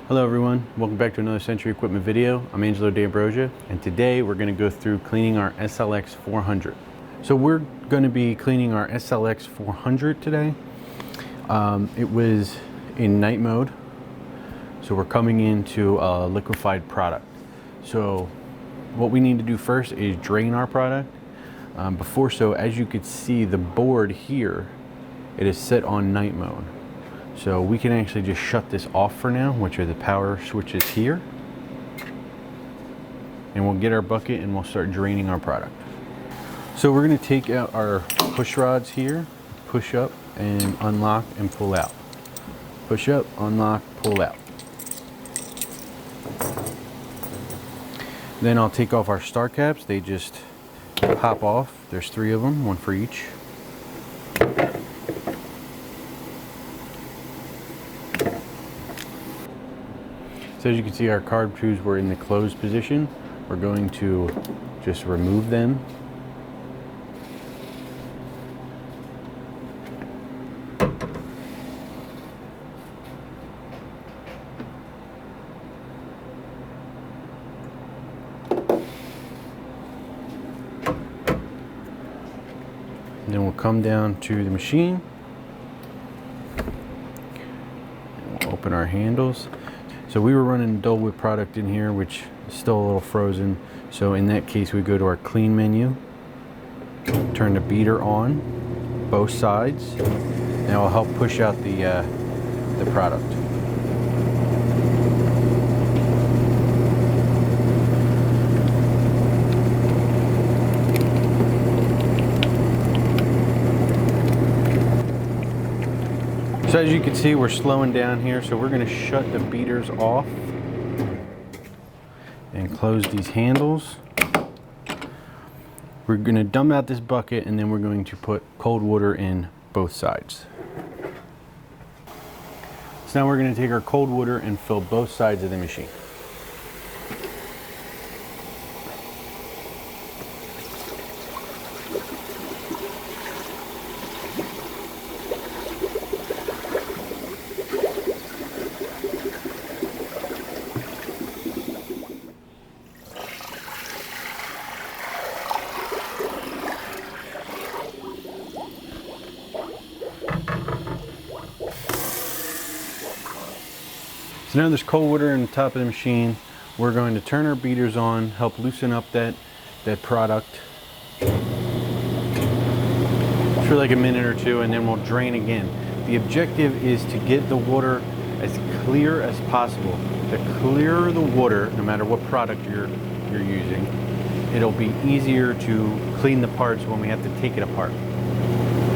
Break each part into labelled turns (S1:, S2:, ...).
S1: Hello everyone, welcome back to another Sentry Equipment video. I'm Angelo D'Ambrosia, and today we're going to go through cleaning our SLX400. So we're going to be cleaning our SLX400 today. It was in night mode, so we're coming into a liquefied product. So what we need to do first is drain our product. Before so, as you could see, the board here, it is set on night mode. So we can actually just shut this off for now, which are the power switches here. And we'll get our bucket and we'll start draining our product. So we're going to take out our push rods here, push up and unlock and pull out. Push up, unlock, pull out. Then I'll take off our start caps. They just pop off. There's 3 of them, one for each. So as you can see, our carb tubes were in the closed position. We're going to just remove them. And then we'll come down to the machine. And we'll open our handles. So we were running Dole Whip product in here, which is still a little frozen. So in that case, we go to our clean menu, turn the beater on, both sides. That will help push out the product. So as you can see, we're slowing down here, so we're going to shut the beaters off and close these handles. We're going to dump out this bucket and then we're going to put cold water in both sides. So now we're going to take our cold water and fill both sides of the machine. So now there's cold water in the top of the machine. We're going to turn our beaters on, help loosen up that product for like a minute or two, and then we'll drain again. The objective is to get the water as clear as possible. The clearer the water, no matter what product you're using, it'll be easier to clean the parts when we have to take it apart.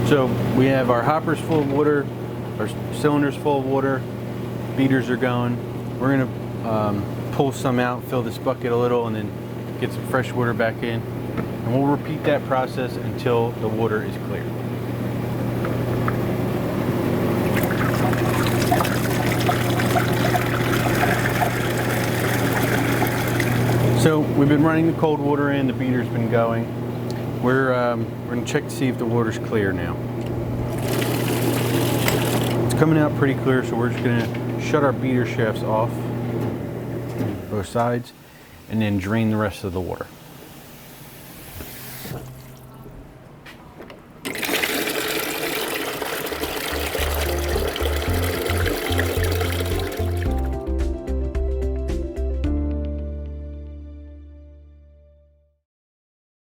S1: So we have our hoppers full of water, our cylinders full of water. Beaters are going. We're going to pull some out, fill this bucket a little, and then get some fresh water back in. And we'll repeat that process until the water is clear. So we've been running the cold water in, the beater's been going. We're going to check to see if the water's clear now. It's coming out pretty clear, so we're just going to shut our beater shafts off, both sides, and then drain the rest of the water.